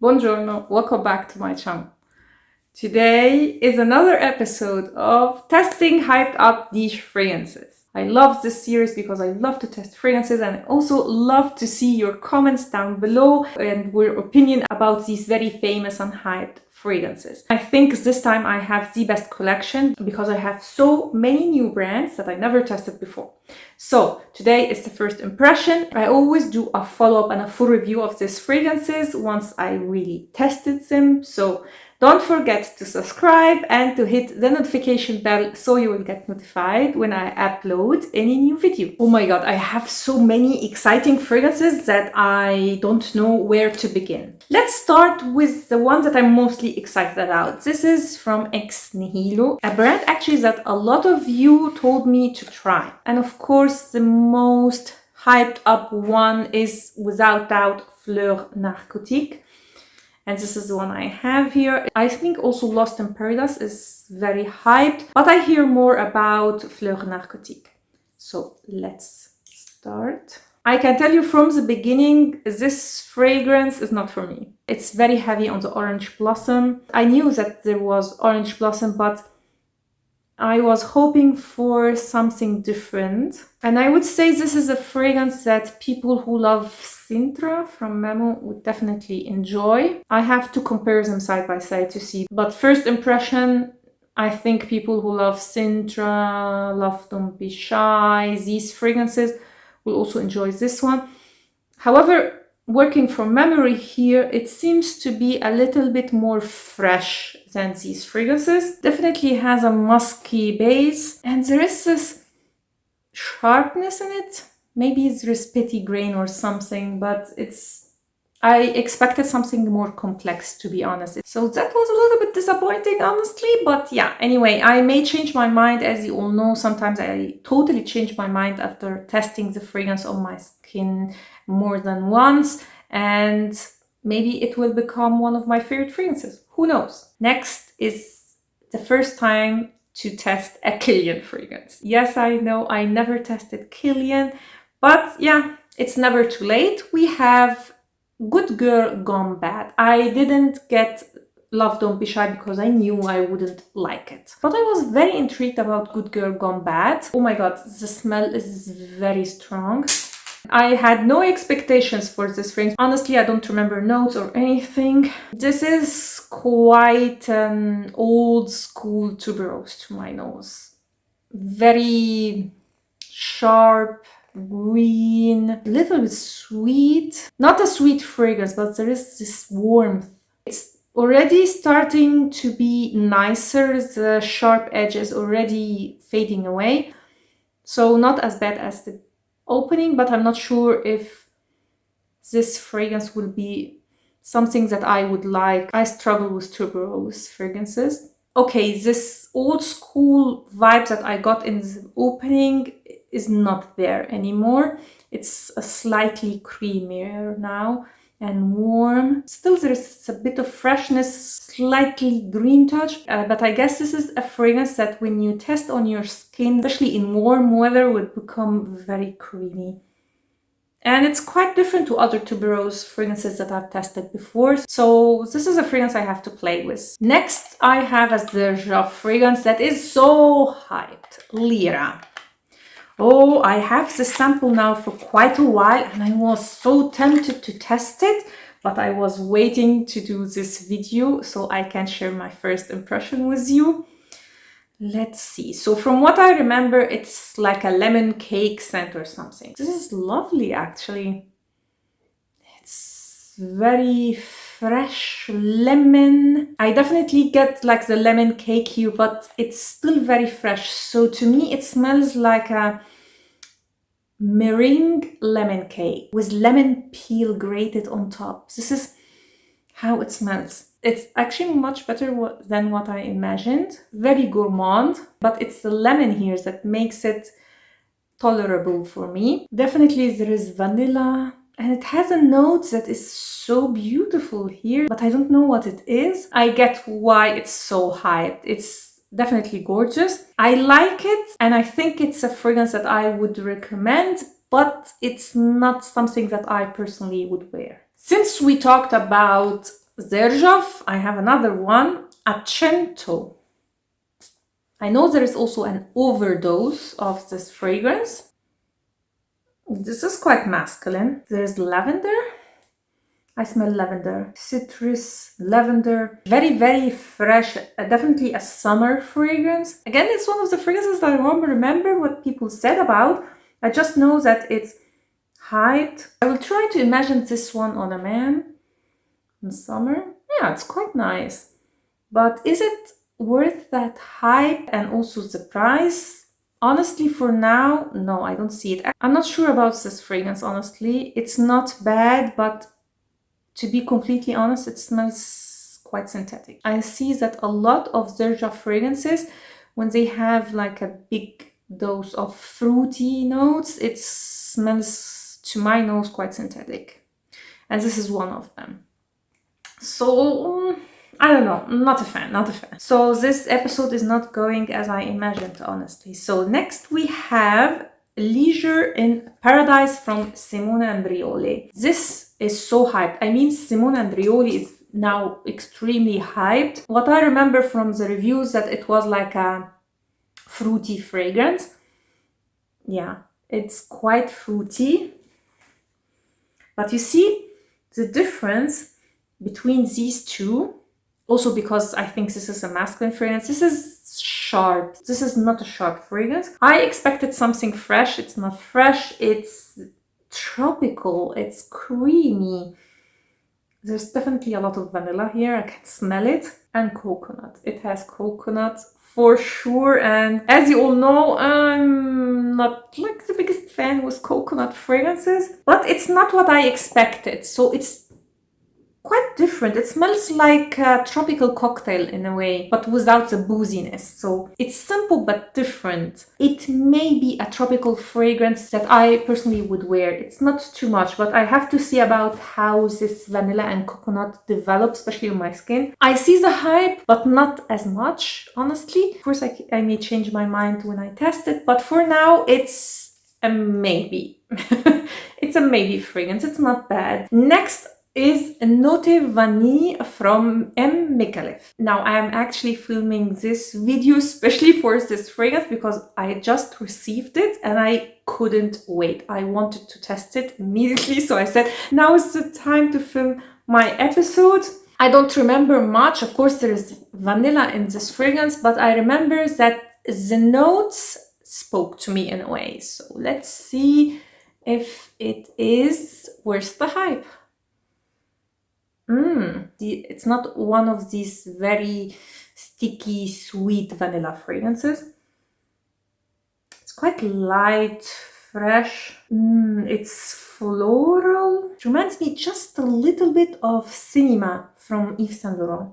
Buongiorno, welcome back to my channel. Today is another episode of testing hyped up niche fragrances. I love this series because I love to test fragrances and I also love to see your comments down below and your opinion about these very famous and hyped fragrances. I think this time I have the best collection because I have so many new brands that I never tested before. So today is the first impression. I always do a follow-up and a full review of these fragrances once I really tested them. So don't forget to subscribe and to hit the notification bell so you will get notified when I upload any new video. Oh my god, I have so many exciting fragrances that I don't know where to begin. Let's start with the one that I'm mostly excited about. This is from Nihilo, a brand actually that a lot of you told me to try. And of course, the most hyped up one is without doubt Fleur Narcotique. And this is the one I have here. I think also Lost in Paradise is very hyped, but I hear more about Fleur Narcotique. So let's start. I can tell you from the beginning, this fragrance is not for me. It's very heavy on the orange blossom. I knew that there was orange blossom, but I was hoping for something different. And I would say this is a fragrance that people who love Sintra from Memo would definitely enjoy. I have to compare them side by side to see. But first impression, I think people who love Sintra, love Don't Be Shy, these fragrances will also enjoy this one. However, working from memory here, it seems to be a little bit more fresh than these fragrances. Definitely has a musky base and there is this sharpness in it. Maybe it's just petty grain or something, but I expected something more complex, to be honest. So that was a little bit disappointing, honestly, but yeah. Anyway, I may change my mind. As you all know, sometimes I totally change my mind after testing the fragrance on my skin more than once, and maybe it will become one of my favorite fragrances. Who knows? Next is the first time to test a Kilian fragrance. Yes, I know I never tested Kilian, but yeah, it's never too late. We have Good Girl Gone Bad. I didn't get Love Don't Be Shy because I knew I wouldn't like it. But I was very intrigued about Good Girl Gone Bad. Oh my god, the smell is very strong. I had no expectations for this fragrance. Honestly, I don't remember notes or anything. This is quite an old school tuberose to my nose. Very sharp, green, a little bit sweet. Not a sweet fragrance, but there is this warmth. It's already starting to be nicer. The sharp edge is already fading away. So not as bad as the opening, but I'm not sure if this fragrance will be something that I would like. I struggle with tuberose fragrances. Okay, this old school vibe that I got in the opening is not there anymore. It's a slightly creamier now and warm. Still there's a bit of freshness, slightly green touch, but I guess this is a fragrance that when you test on your skin, especially in warm weather, would become very creamy. And it's quite different to other tuberose fragrances that I've tested before. So this is a fragrance I have to play with. Next, I have a Xerjoff fragrance that is so hyped. Lira. Oh, I have this sample now for quite a while and I was so tempted to test it, but I was waiting to do this video so I can share my first impression with you. Let's see. So from what I remember, it's like a lemon cake scent or something. This is lovely, actually. It's very fresh lemon. I definitely get like the lemon cake here, but it's still very fresh. So to me, it smells like a meringue lemon cake with lemon peel grated on top. This is how it smells. It's actually much better than what I imagined. Very gourmand, but it's the lemon here that makes it tolerable for me. Definitely there is vanilla and it has a note that is so beautiful here, but I don't know what it is. I get why it's so hyped. It's definitely gorgeous. I like it and I think it's a fragrance that I would recommend, but it's not something that I personally would wear. Since we talked about Xerjoff. I have another one, Accento. I know there is also an overdose of this fragrance. This is quite masculine. There's lavender. I smell lavender, citrus, lavender, very, very fresh, definitely a summer fragrance. Again, it's one of the fragrances that I won't remember what people said about. I just know that it's hyped. I will try to imagine this one on a man in summer. Yeah, it's quite nice. But is it worth that hype and also the price? Honestly, for now, no, I don't see it. I'm not sure about this fragrance, honestly. It's not bad, but to be completely honest, it smells quite synthetic. I see that a lot of Xerjoff fragrances, when they have like a big dose of fruity notes, it smells, to my nose, quite synthetic. And this is one of them. So, I don't know, not a fan. So this episode is not going as I imagined, honestly. So next we have Leisure in Paradise from Simone Andreoli. This is so hyped. I mean, Simone Andreoli is now extremely hyped. What I remember from the reviews that it was like a fruity fragrance. Yeah, it's quite fruity. But you see the difference between these two. Also because I think this is a masculine fragrance. This is sharp. This is not a sharp fragrance. I expected something fresh. It's not fresh. It's tropical. It's creamy. There's definitely a lot of vanilla here. I can smell it. And coconut. It has coconut for sure. And as you all know, I'm not like the biggest fan with coconut fragrances. But it's not what I expected. So it's quite different. It smells like a tropical cocktail in a way, but without the booziness. So it's simple but different. It may be a tropical fragrance that I personally would wear. It's not too much, but I have to see about how this vanilla and coconut develop, especially on my skin. I see the hype, but not as much, honestly. Of course, I may change my mind when I test it, but for now, it's a maybe. It's a maybe fragrance. It's not bad. Next is Note Vanille from Micaleff. Now I am actually filming this video especially for this fragrance because I just received it and I couldn't wait. I wanted to test it immediately, so I said now is the time to film my episode. I don't remember much. Of course there is vanilla in this fragrance, but I remember that the notes spoke to me in a way. So let's see if it is worth the hype. It's not one of these very sticky, sweet vanilla fragrances. It's quite light, fresh. It's floral. It reminds me just a little bit of Cinema from Yves Saint Laurent.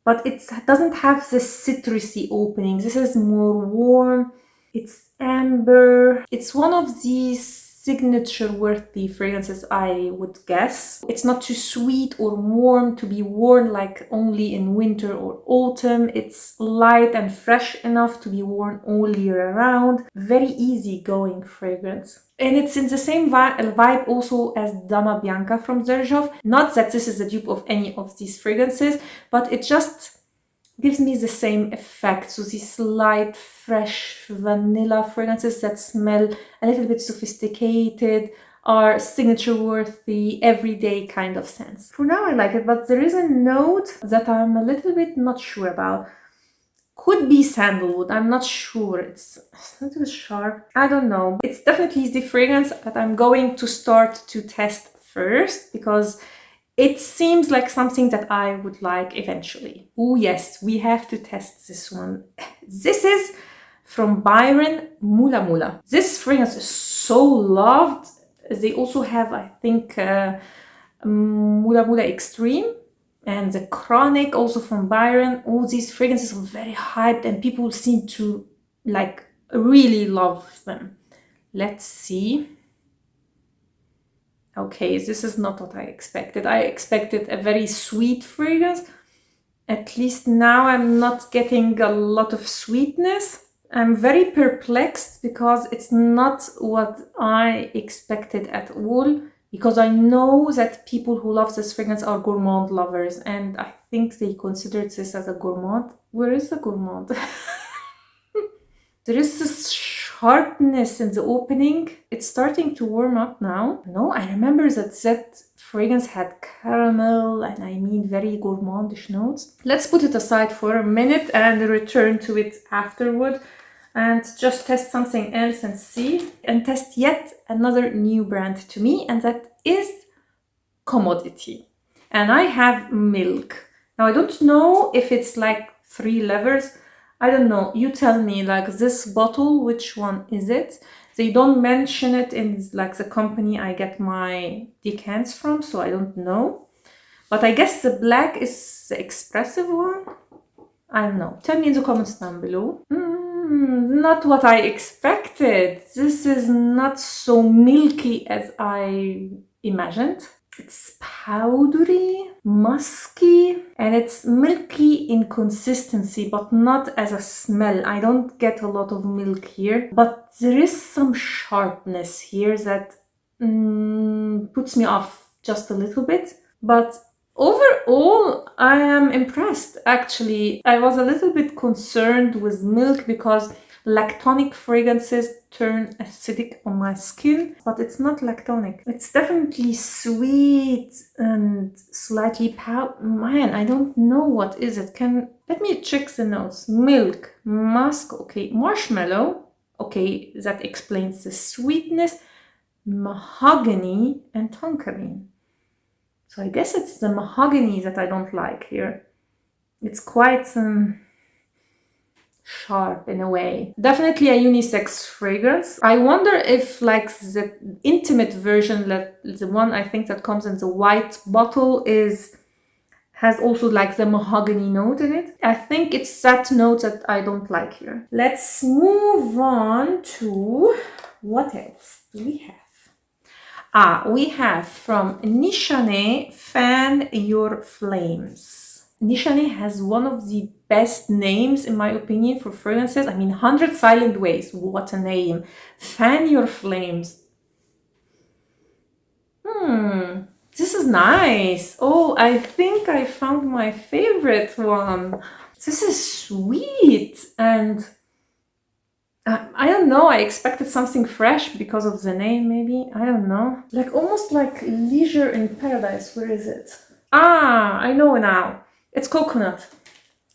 But it doesn't have the citrusy opening. This is more warm. It's amber. It's one of these signature-worthy fragrances, I would guess. It's not too sweet or warm to be worn like only in winter or autumn. It's light and fresh enough to be worn all year round. Very easy-going fragrance. And it's in the same vibe also as Dama Bianca from Xerjoff. Not that this is a dupe of any of these fragrances, but it just gives me the same effect. So these light, fresh vanilla fragrances that smell a little bit sophisticated, are signature-worthy, everyday kind of scents. For now I like it, but there is a note that I'm a little bit not sure about. Could be sandalwood, I'm not sure. It's a little sharp. I don't know. It's definitely the fragrance that I'm going to start to test first because it seems like something that I would like eventually. Oh yes, we have to test this one. This is from Byron, Mula. This fragrance is so loved. They also have, I think, Mula Extreme and the Chronic also from Byron. All these fragrances are very hyped and people seem to like really love them. Let's see. Okay, this is not what I expected. I expected a very sweet fragrance. At least now I'm not getting a lot of sweetness. I'm very perplexed because it's not what I expected at all. because I know that people who love this fragrance are gourmand lovers, and I think they considered this as a gourmand. Where is the gourmand? There is this sharpness in the opening. It's starting to warm up now. No, I remember that fragrance had caramel, and I mean very gourmandish notes. Let's put it aside for a minute and return to it afterward and just test something else and see. And test yet another new brand to me, and that is Commodity. And I have Milk. Now I don't know if it's like 3 levers. I don't know. You tell me, like this bottle, which one is it? They don't mention it in like the company I get my decants from, so I don't know. But I guess the black is the expressive one. I don't know. Tell me in the comments down below. Not what I expected. This is not so milky as I imagined. It's powdery, musky, and it's milky in consistency, but not as a smell. I don't get a lot of milk here, but there is some sharpness here that puts me off just a little bit. But overall, I am impressed, actually. I was a little bit concerned with milk because lactonic fragrances turn acidic on my skin, but it's not lactonic. It's definitely sweet and slightly man, I don't know what is it. Let me check the notes. Milk, musk, okay, marshmallow, okay, that explains the sweetness, mahogany, and tonkaline. So I guess it's the mahogany that I don't like here. It's quite sharp in a way. Definitely a unisex fragrance. I wonder if like the intimate version, the one I think that comes in the white bottle, has also like the mahogany note in it. I think it's that note that I don't like here. Let's move on to what else do we have? We have from Nishane, Fan Your Flames. Nishane has one of the best names, in my opinion, for fragrances. I mean, 100 Silent Ways. What a name. Fan Your Flames. This is nice. Oh, I think I found my favorite one. This is sweet. And I don't know. I expected something fresh because of the name, maybe. I don't know. Like almost like Leisure in Paradise. Where is it? I know now. It's coconut.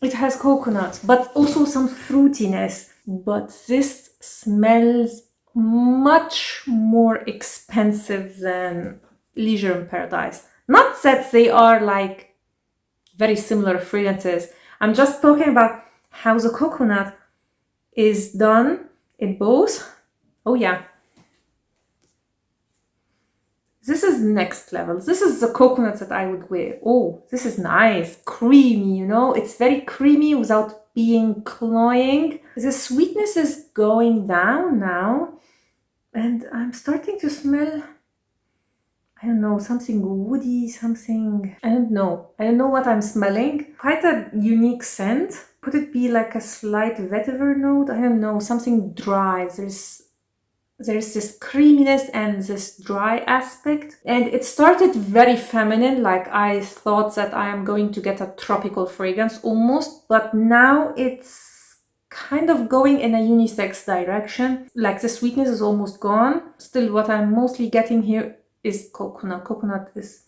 It has coconut, but also some fruitiness. But this smells much more expensive than Leisure in Paradise. Not that they are like very similar fragrances. I'm just talking about how the coconut is done in both. Oh yeah. This is next level. This is the coconut that I would wear. Oh, this is nice. Creamy, you know? It's very creamy without being cloying. The sweetness is going down now. And I'm starting to smell, I don't know, something woody, something... I don't know what I'm smelling. Quite a unique scent. Could it be like a slight vetiver note? I don't know, something dry. There's this creaminess and this dry aspect. And it started very feminine, like I thought that I am going to get a tropical fragrance almost, but now it's kind of going in a unisex direction. Like the sweetness is almost gone. Still, what I'm mostly getting here is coconut. Coconut is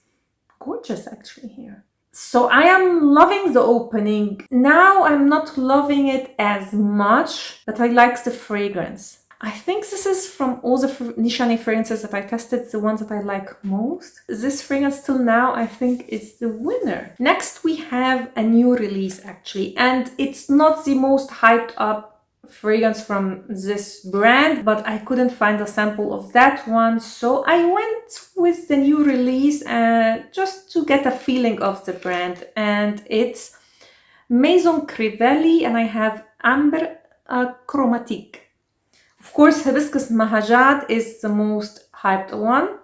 gorgeous actually here. So I am loving the opening. Now I'm not loving it as much, but I like the fragrance. I think this is from all the Nishane fragrances that I tested, the ones that I like most. This fragrance till now, I think, is the winner. Next, we have a new release, actually. And it's not the most hyped up fragrance from this brand, but I couldn't find a sample of that one. So I went with the new release just to get a feeling of the brand. And it's Maison Crivelli, and I have Ambre Chromatique. Of course, Hibiscus Mahajad is the most hyped one.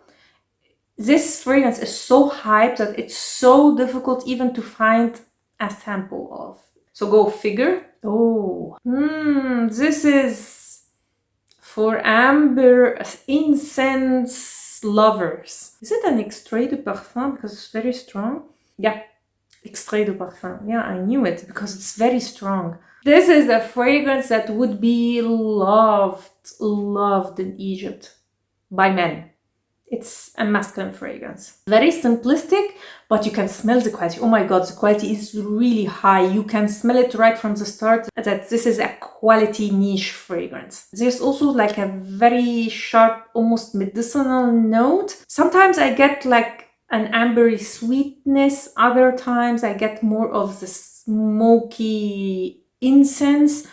This fragrance is so hyped that it's so difficult even to find a sample of. So go figure. Oh, this is for amber, incense, lovers. Is it an extrait de parfum? Because it's very strong. Yeah, extrait de parfum. Yeah, I knew it because it's very strong. This is a fragrance that would be loved in Egypt by men. It's a masculine fragrance. Very simplistic, but you can smell the quality. Oh my god, the quality is really high. You can smell it right from the start that this is a quality niche fragrance. There's also like a very sharp, almost medicinal note. Sometimes I get like an ambery sweetness. Other times I get more of the smoky incense.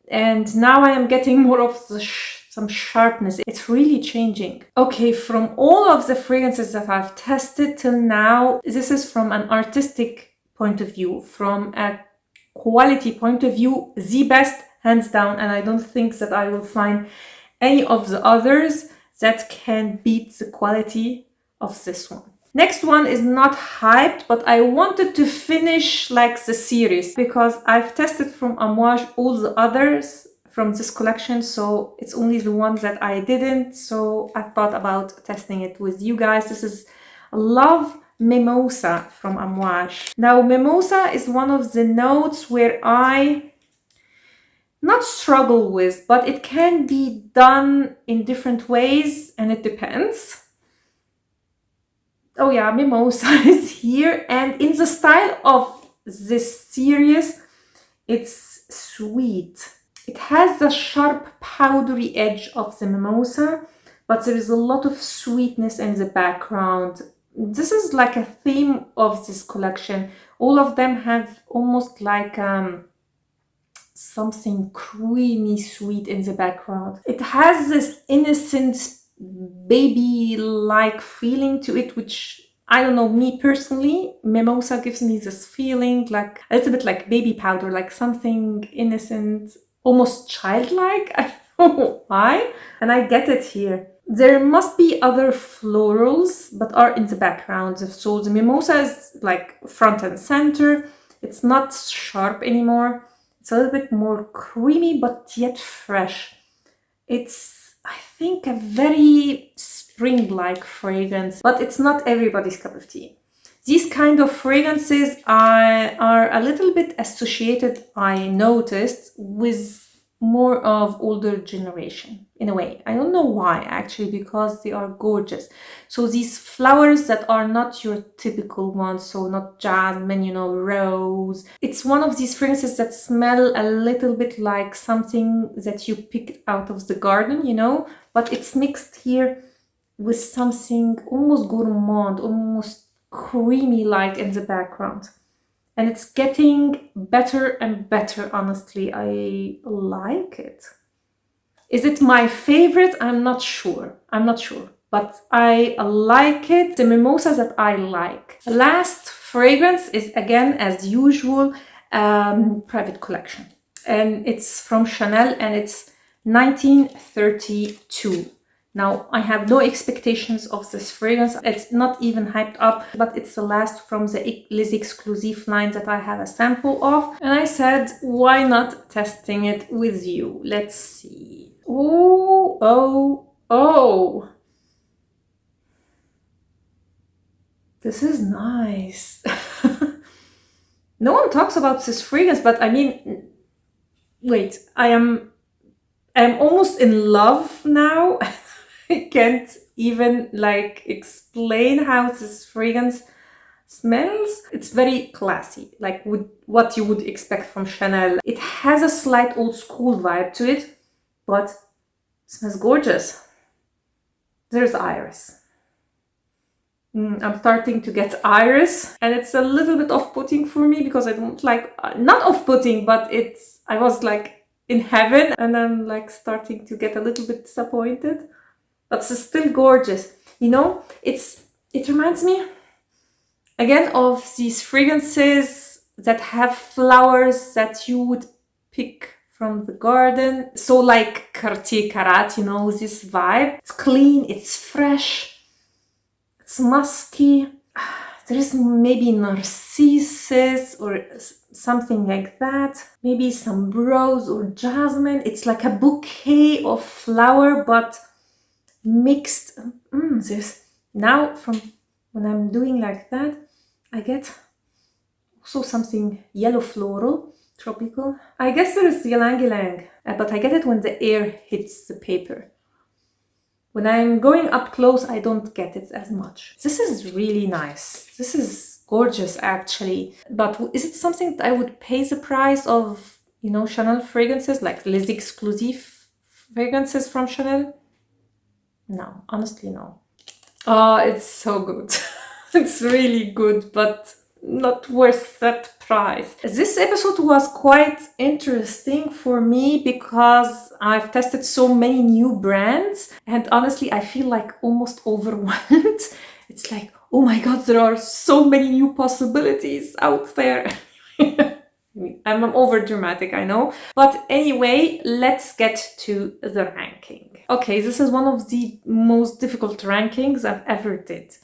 And now I am getting more of the some sharpness. It's really changing. Okay, from all of the fragrances that I've tested till now, this is from an artistic point of view, from a quality point of view, the best, hands down, and I don't think that I will find any of the others that can beat the quality of this one. Next one is not hyped, but I wanted to finish like the series because I've tested from Amouage all the others from this collection, so it's only the ones that I didn't, so I thought about testing it with you guys. This is Love Mimosa from Amouage. Now, Mimosa is one of the notes where I not struggle with, but it can be done in different ways and it depends. Oh yeah, Mimosa is here, and in the style of this series, it's sweet. It has the sharp powdery edge of the Mimosa, but there is a lot of sweetness in the background. This is like a theme of this collection. All of them have almost like something creamy sweet in the background. It has this innocent baby-like feeling to it, which I don't know, me personally, Mimosa gives me this feeling like a little bit like baby powder, like something innocent, almost childlike. I don't know why, and I get it here. There must be other florals but are in the background. So the Mimosa is like front and center. It's not sharp anymore. It's a little bit more creamy but yet fresh. It's, I think, a very spring-like fragrance, but it's not everybody's cup of tea. These kind of fragrances are a little bit associated, I noticed, with more of older generation in a way. I don't know why actually, because they are gorgeous. So these flowers that are not your typical ones, so not jasmine, you know, rose. It's one of these fragrances that smell a little bit like something that you picked out of the garden, you know, but it's mixed here with something almost gourmand, almost creamy like in the background. And it's getting better and better, honestly. I like it. Is it my favorite? I'm not sure. But I like it. The mimosas that I like. Last fragrance is, again, as usual, private collection. And it's from Chanel and it's 1932. Now, I have no expectations of this fragrance. It's not even hyped up, but it's the last from the Les Exclusives line that I have a sample of. And I said, why not testing it with you? Let's see. Oh. This is nice. No one talks about this fragrance, but I mean, wait, I am almost in love now. I can't even like explain how this fragrance smells. It's very classy, like what you would expect from Chanel. It has a slight old school vibe to it, but it smells gorgeous. There's iris. I'm starting to get iris, and it's a little bit off-putting for me because I don't like, not off-putting, but I was like in heaven and I'm like starting to get a little bit disappointed. But it's still gorgeous. You know, it reminds me again of these fragrances that have flowers that you would pick from the garden. So like Cartier Carat, you know, this vibe. It's clean, it's fresh, it's musky. There is maybe narcissus or something like that. Maybe some rose or jasmine. It's like a bouquet of flower, but mixed. There's now from when I'm doing like that, I get also something yellow floral, tropical. I guess there is ylang ylang, but I get it when the air hits the paper. When I'm going up close, I don't get it as much. This is really nice. This is gorgeous, actually. But is it something that I would pay the price of, you know, Chanel fragrances, like les exclusive fragrances from Chanel? No, honestly, no. Oh, it's so good. It's really good, but not worth that price. This episode was quite interesting for me because I've tested so many new brands, and honestly, I feel like almost overwhelmed. It's like, oh my god, there are so many new possibilities out there. I'm over dramatic, I know. But anyway, let's get to the ranking. Okay, this is one of the most difficult rankings I've ever did.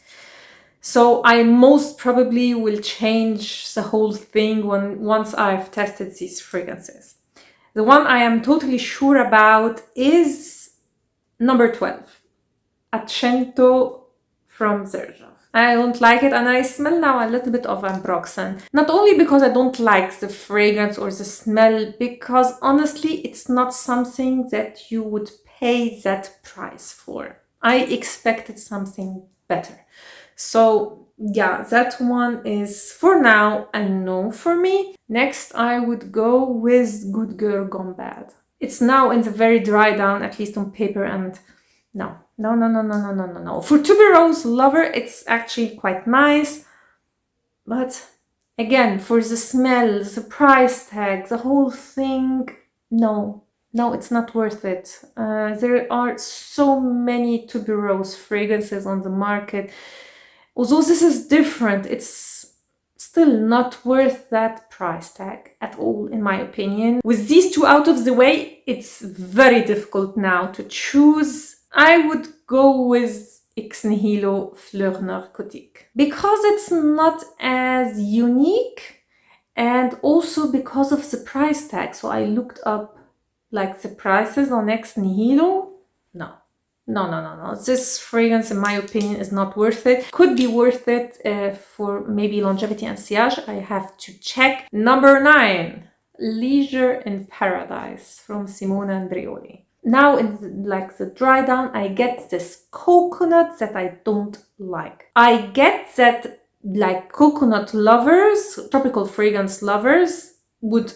So I most probably will change the whole thing once I've tested these fragrances. The one I am totally sure about is number 12, Accento from Xerjoff. I don't like it, and I smell now a little bit of ambroxan. Not only because I don't like the fragrance or the smell, because honestly, it's not something that you would pay that price for. I expected something better. So yeah, that one is for now a no for me. Next, I would go with Good Girl Gone Bad. It's now in the very dry down, at least on paper, and no. For tuberose lover, it's actually quite nice. But again, for the smell, the price tag, the whole thing, no, it's not worth it. There are so many tuberose fragrances on the market. Although this is different, it's still not worth that price tag at all, in my opinion. With these two out of the way, it's very difficult now to choose. I would go with Nihilo Fleur Narcotique because it's not as unique, and also because of the price tag. So I looked up like the prices on Nihilo. No. This fragrance, in my opinion, is not worth it. Could be worth it for maybe longevity and sillage. I have to check. Number 9, Leisure in Paradise from Simone Andreoli. Now in the dry down, I get this coconut that I don't like. I get that like coconut lovers, tropical fragrance lovers would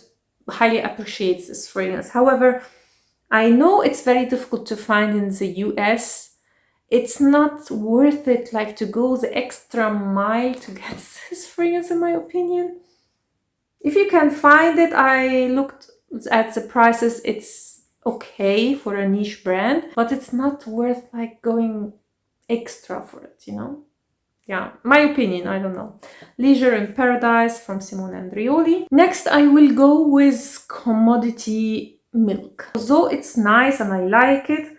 highly appreciate this fragrance. However, I know it's very difficult to find in the US. It's not worth it like to go the extra mile to get this fragrance, in my opinion. If you can find it, I looked at the prices, it's okay for a niche brand, but it's not worth like going extra for it, you know? Yeah, my opinion, I don't know. Leisure in Paradise from Simone Andreoli. Next, I will go with Commodity Milk. Although it's nice and I like it,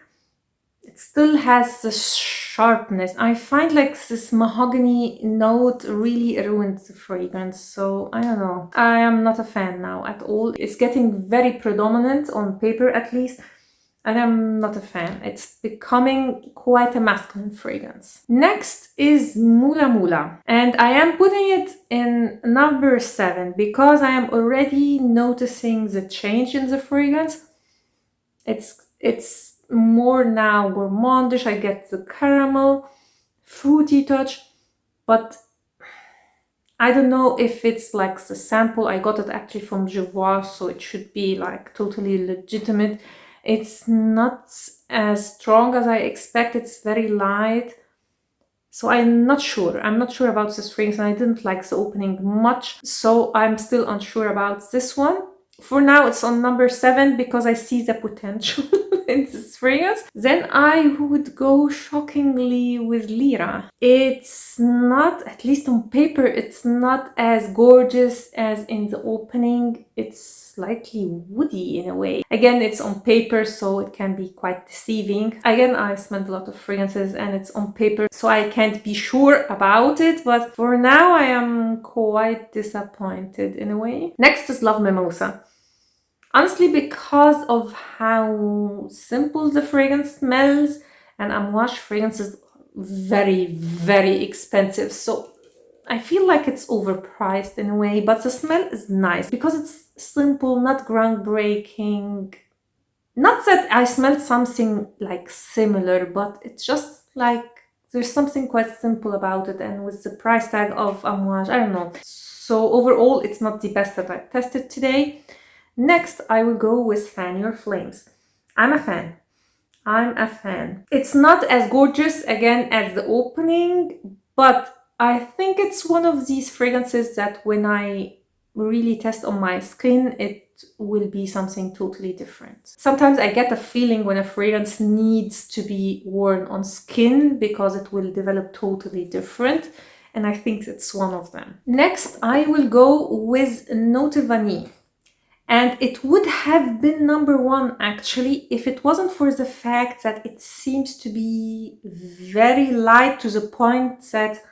it still has the sharpness. I find like this mahogany note really ruins the fragrance. So I don't know. I am not a fan now at all. It's getting very predominant on paper at least. And I'm not a fan. It's becoming quite a masculine fragrance. Next is Mula. And I am putting it in number 7 because I am already noticing the change in the fragrance. It's more now gourmandish. I get the caramel, fruity touch, but I don't know if it's like the sample. I got it actually from Xerjoff, so it should be like totally legitimate. It's not as strong as I expect. It's very light. So I'm not sure. I'm not sure about this fragrance, and I didn't like the opening much. So I'm still unsure about this one. For now, it's on number 7 because I see the potential in this fragrance. Then I would go shockingly with Lira. It's not, at least on paper, it's not as gorgeous as in the opening. It's slightly woody in a way. Again, it's on paper, so it can be quite deceiving. Again, I smelled a lot of fragrances and it's on paper, so I can't be sure about it. But for now, I am quite disappointed in a way. Next is Love Mimosa. Honestly, because of how simple the fragrance smells and Amouage fragrance is very, very expensive. So I feel like it's overpriced in a way, but the smell is nice because it's simple, not groundbreaking. Not that I smelled something like similar, but it's just like there's something quite simple about it, and with the price tag of Amouage, I don't know. So overall, it's not the best that I've tested today. Next, I will go with Fan Your Flames. I'm a fan. It's not as gorgeous, again, as the opening, but I think it's one of these fragrances that when I really test on my skin, it will be something totally different. Sometimes I get a feeling when a fragrance needs to be worn on skin because it will develop totally different, and I think it's one of them. Next, I will go with Note Vanille. And it would have been number one actually if it wasn't for the fact that it seems to be very light to the point that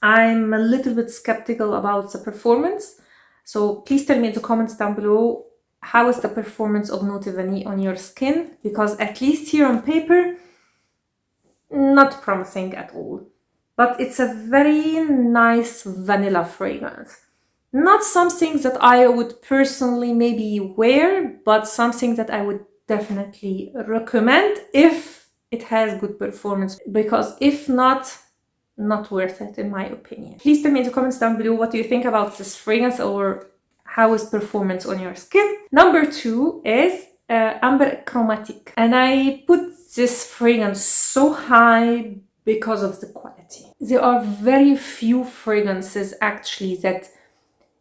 I'm a little bit skeptical about the performance. So please tell me in the comments down below, how is the performance of Note Vanille on your skin? Because at least here on paper, not promising at all. But it's a very nice vanilla fragrance. Not something that I would personally maybe wear, but something that I would definitely recommend if it has good performance. Because if not worth it in my opinion. Please tell me in the comments down below what do you think about this fragrance, or how is performance on your skin. Number 2 is Ambre Chromatique. And I put this fragrance so high because of the quality. There are very few fragrances actually that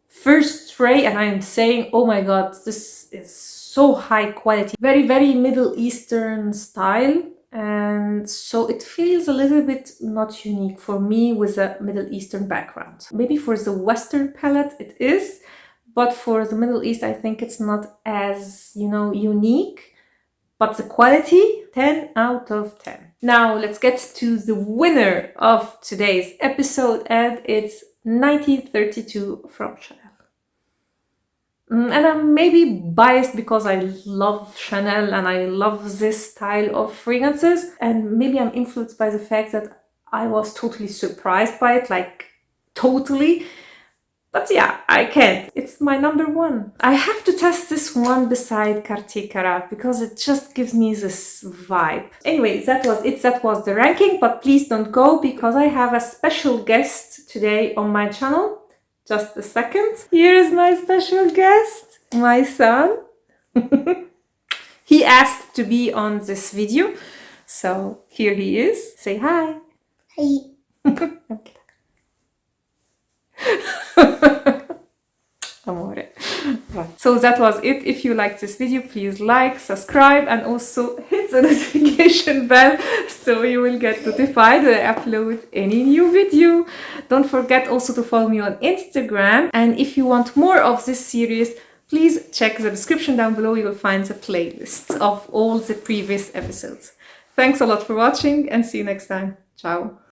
first spray and I am saying, oh my god, this is so high quality. Very, very Middle Eastern style. And so it feels a little bit not unique for me with a Middle Eastern background. Maybe for the Western palette it is, but for the Middle East I think it's not as, unique. But the quality, 10 out of 10. Now let's get to the winner of today's episode, and it's 1932 from Chanel. And I'm maybe biased because I love Chanel and I love this style of fragrances, and maybe I'm influenced by the fact that I was totally surprised by it, like totally. But yeah, I can't. It's my number one. I have to test this one beside Cartier Carafe because it just gives me this vibe. Anyway, that was it. That was the ranking, but please don't go because I have a special guest today on my channel. Just a second. Here is my special guest, my son. He asked to be on this video, so here he is. Say hi. Hi. Okay. Amore. Right. So that was it. If you liked this video, please like, subscribe, and also hit the notification bell so you will get notified when I upload any new video. Don't forget also to follow me on Instagram. And if you want more of this series, please check the description down below. You will find the playlist of all the previous episodes. Thanks a lot for watching and see you next time. Ciao.